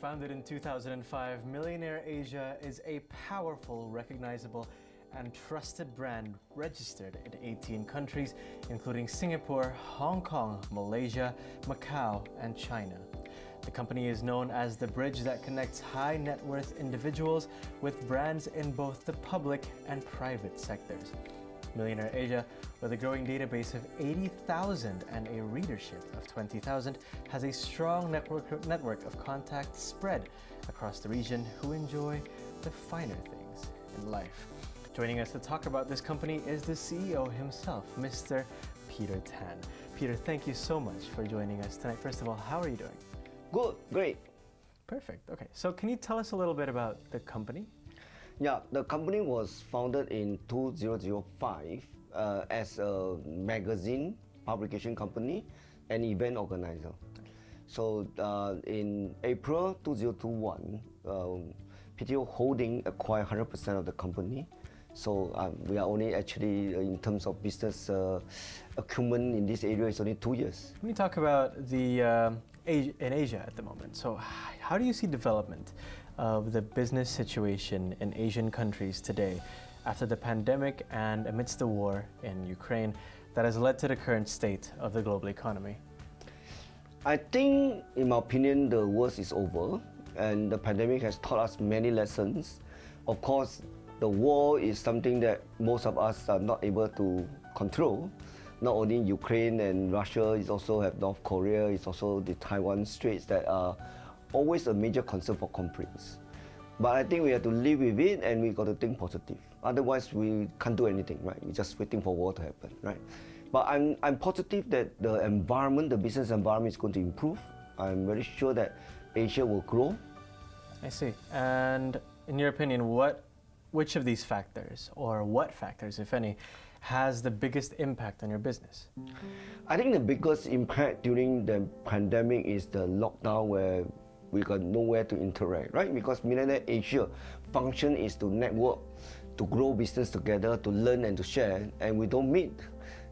Founded in 2005, Millionaireasia is a powerful, recognizable, and trusted brand registered in 18 countries, including Singapore, Hong Kong, Malaysia, Macau, and China. The company is known as the bridge that connects high net worth individuals with brands in both the public and private sectors. Millionaireasia, with a growing database of 80,000 and a readership of 20,000, has a strong network of contacts spread across the region who enjoy the finer things in life. Joining us to talk about this company is the CEO himself, Mr. Peter Tan. Peter, thank you so much for joining us tonight. First of all, how are you doing? Good, great. Perfect. Okay, so can you tell us a little bit about the company? Yeah, the company was founded in 2005 as a magazine publication company and event organizer. So in April 2021, PTO Holding acquired 100% of the company. So we are only actually, in terms of business acumen in this area, it's only 2 years. When you talk about the in Asia at the moment, so how do you see development of the business situation in Asian countries today after the pandemic and amidst the war in Ukraine that has led to the current state of the global economy? I think, in my opinion, the worst is over, and the pandemic has taught us many lessons. Of course, the war is something that most of us are not able to control. Not only Ukraine and Russia, it's also have North Korea, it's also the Taiwan Straits that are always a major concern for countries. But I think we have to live with it and we got to think positive. Otherwise, we can't do anything, right? We're just waiting for war to happen, right? But I'm positive that the environment, the business environment is going to improve. I'm very sure that Asia will grow. I see. And in your opinion, which of these factors, or what factors, if any, has the biggest impact on your business? I think the biggest impact during the pandemic is the lockdown where we got nowhere to interact, right? Because Millionaireasia function is to network, to grow business together, to learn and to share, and we don't meet.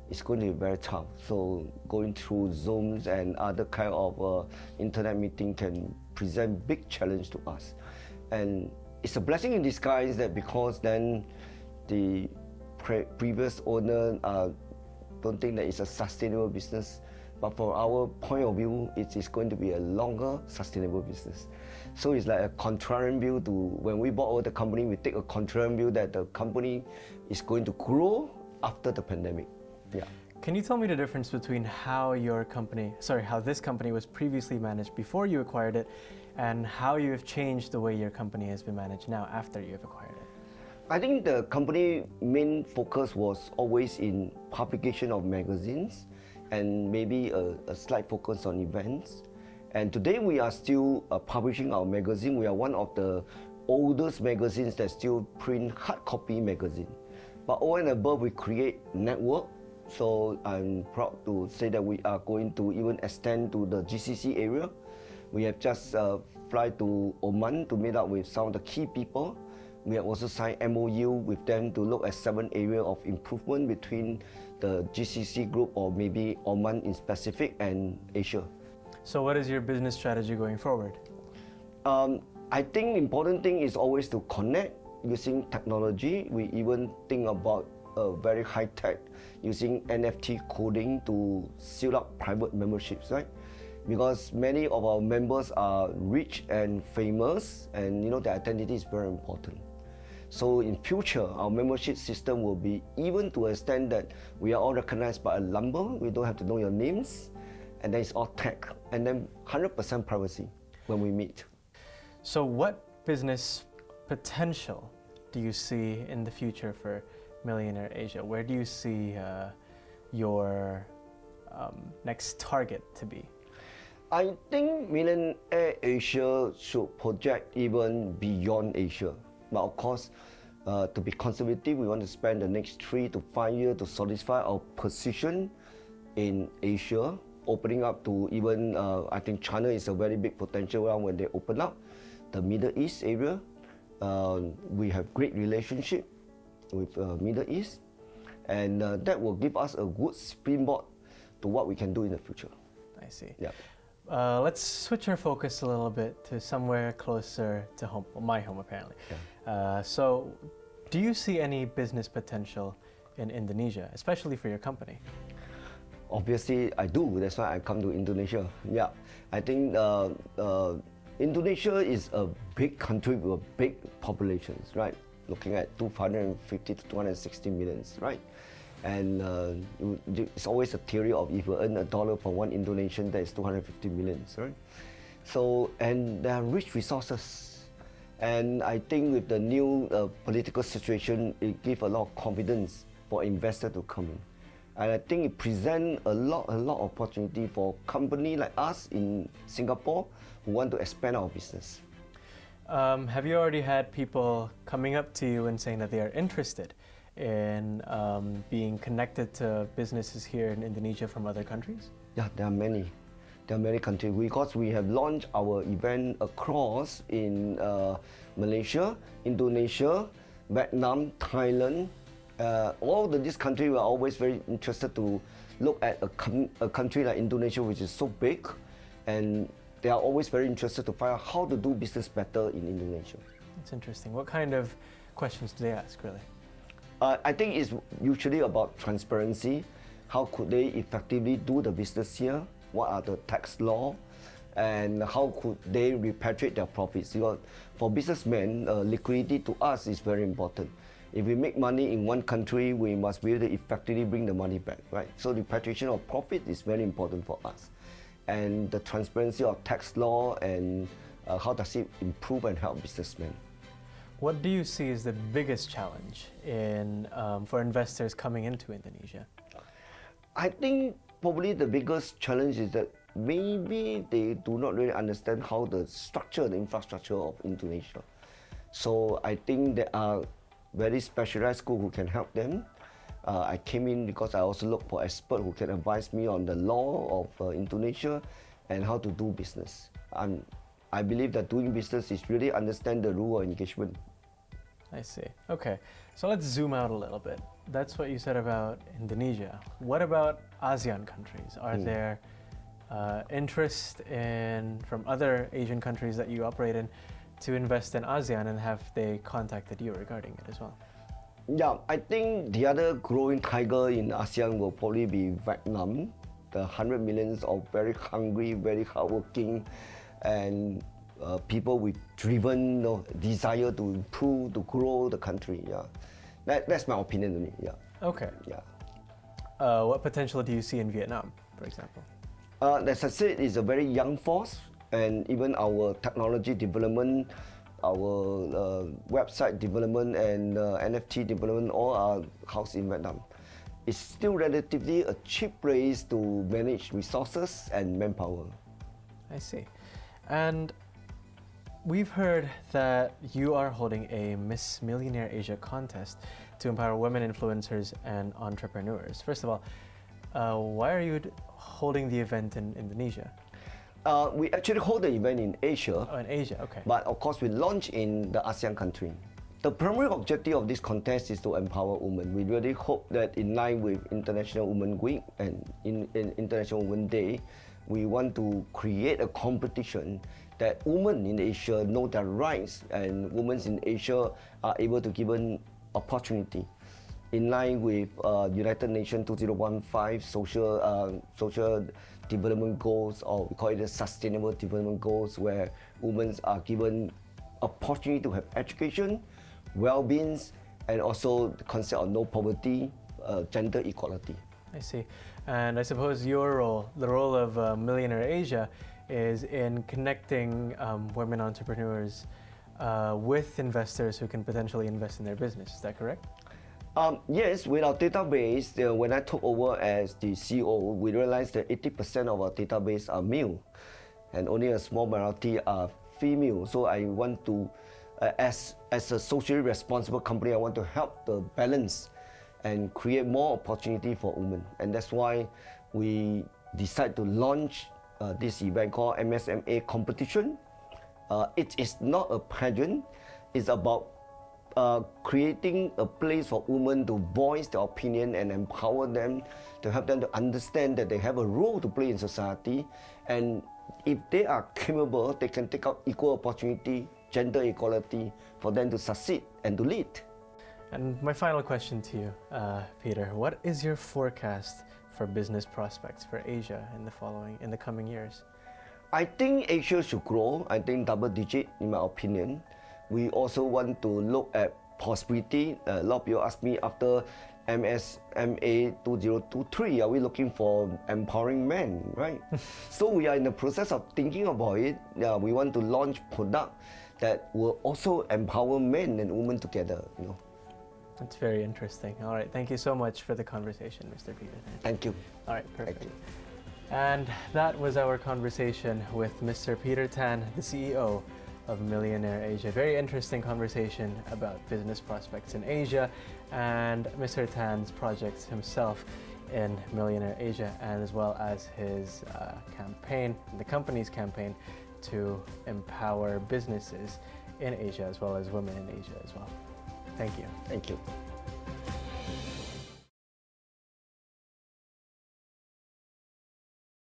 It's going to be very tough. So going through Zooms and other kind of internet meeting can present big challenge to us. And it's a blessing in disguise that because then the previous owner don't think that it's a sustainable business, but from our point of view, it is going to be a longer sustainable business. So it's like a contrarian view to when we bought over the company, we take a contrarian view that the company is going to grow after the pandemic. Yeah. Can you tell me the difference between how this company was previously managed before you acquired it, and how you have changed the way your company has been managed now after you have acquired it? I think the company main focus was always in publication of magazines and maybe a slight focus on events. And today we are still publishing our magazine. We are one of the oldest magazines that still print hard copy magazine. But over and above, we create network. So I'm proud to say that we are going to even extend to the GCC area. We have just fly to Oman to meet up with some of the key people. We have also signed MOU with them to look at 7 areas of improvement between the GCC group or maybe Oman in specific and Asia. So what is your business strategy going forward? I think important thing is always to connect using technology. We even think about very high tech using NFT coding to seal up private memberships, right? Because many of our members are rich and famous, and their identity is very important. So in future, our membership system will be even to an extent that we are all recognized by a number. We don't have to know your names, and then it's all tech, and then 100% privacy when we meet. So what business potential do you see in the future for Millionaireasia? Where do you see your next target to be? I think Millionaireasia should project even beyond Asia. But of course, to be conservative, we want to spend the next 3 to 5 years to solidify our position in Asia, opening up to even, I think China is a very big potential one when they open up. The Middle East area, we have great relationship with Middle East, and that will give us a good springboard to what we can do in the future. I see. Yeah. let's switch our focus a little bit to somewhere closer to home, well, my home apparently. So, do you see any business potential in Indonesia, especially for your company? Obviously, I do. That's why I come to Indonesia. Yeah, I think Indonesia is a big country with big populations, right? Looking at 250 to 260 millions, right? And it's always a theory of if you earn $1 for one Indonesian, that is 250 millions, right? So, and there are rich resources. And I think with the new political situation, it gives a lot of confidence for investors to come in. And I think it presents a lot of opportunity for company like us in Singapore who want to expand our business. Have you already had people coming up to you and saying that they are interested in being connected to businesses here in Indonesia from other countries? Yeah, there are many. There are many countries because we have launched our event across in Malaysia, Indonesia, Vietnam, Thailand. These countries were always very interested to look at a country like Indonesia, which is so big, and they are always very interested to find out how to do business better in Indonesia. That's interesting. What kind of questions do they ask, really? I think it's usually about transparency. How could they effectively do the business here? What are the tax law? And how could they repatriate their profits? Because for businessmen, liquidity to us is very important. If we make money in one country, we must be able to effectively bring the money back, right? So repatriation of profit is very important for us. And the transparency of tax law and how does it improve and help businessmen. What do you see as the biggest challenge for investors coming into Indonesia? I think probably the biggest challenge is that maybe they do not really understand how the structure, the infrastructure of Indonesia. So I think there are very specialized schools who can help them. I came in because I also look for experts who can advise me on the law of Indonesia and how to do business. I believe that doing business is really understand the rule of engagement. I see. Okay, so let's zoom out a little bit. That's what you said about Indonesia. What about ASEAN countries? Are there interest from other Asian countries that you operate in to invest in ASEAN, and have they contacted you regarding it as well? Yeah, I think the other growing tiger in ASEAN will probably be Vietnam. The 100 millions of very hungry, very hardworking, and people with driven desire to improve, to grow the country. Yeah, that's my opinion to me. Yeah. Okay. Yeah. What potential do you see in Vietnam, for example? As I said, it's a very young force, and even our technology development, our website development, and NFT development all are housed in Vietnam. It's still relatively a cheap place to manage resources and manpower. I see. And we've heard that you are holding a Miss Millionaireasia contest to empower women influencers and entrepreneurs. First of all, why are you holding the event in Indonesia? We actually hold the event in Asia. Oh, in Asia, okay. But of course, we launch in the ASEAN country. The primary objective of this contest is to empower women. We really hope that in line with International Women's Week and in International Women's Day, we want to create a competition that women in Asia know their rights, and women in Asia are able to given opportunity. In line with United Nations 2015 social development goals, or we call it the sustainable development goals, where women are given opportunity to have education, well-being, and also the concept of no poverty, gender equality. I see. And I suppose your role, the role of Millionaireasia, is in connecting women entrepreneurs with investors who can potentially invest in their business. Is that correct? Yes, with our database, when I took over as the CEO, we realized that 80% of our database are male, and only a small minority are female. So I want to, as a socially responsible company, I want to help the balance and create more opportunity for women. And that's why we decide to launch this event called MsMA Competition. It is not a pageant, it's about creating a place for women to voice their opinion and empower them, to help them to understand that they have a role to play in society, and if they are capable, they can take out equal opportunity, gender equality for them to succeed and to lead. And my final question to you, Peter, what is your forecast for business prospects for Asia in the coming years? I think Asia should grow, I think double digit in my opinion. We also want to look at possibility. A lot of people ask me after MsMA 2023, are we looking for empowering men, right? So we are in the process of thinking about it. Yeah, we want to launch product that will also empower men and women together, you know. That's very interesting. All right, thank you so much for the conversation, Mr. Peter. Thank you. All right, perfect. Thank you. And that was our conversation with Mr. Peter Tan, the CEO of MillionaireAsia. Very interesting conversation about business prospects in Asia and Mr. Tan's projects himself in MillionaireAsia, and as well as his campaign, the company's campaign to empower businesses in Asia as well as women in Asia as well. Thank you. Thank you.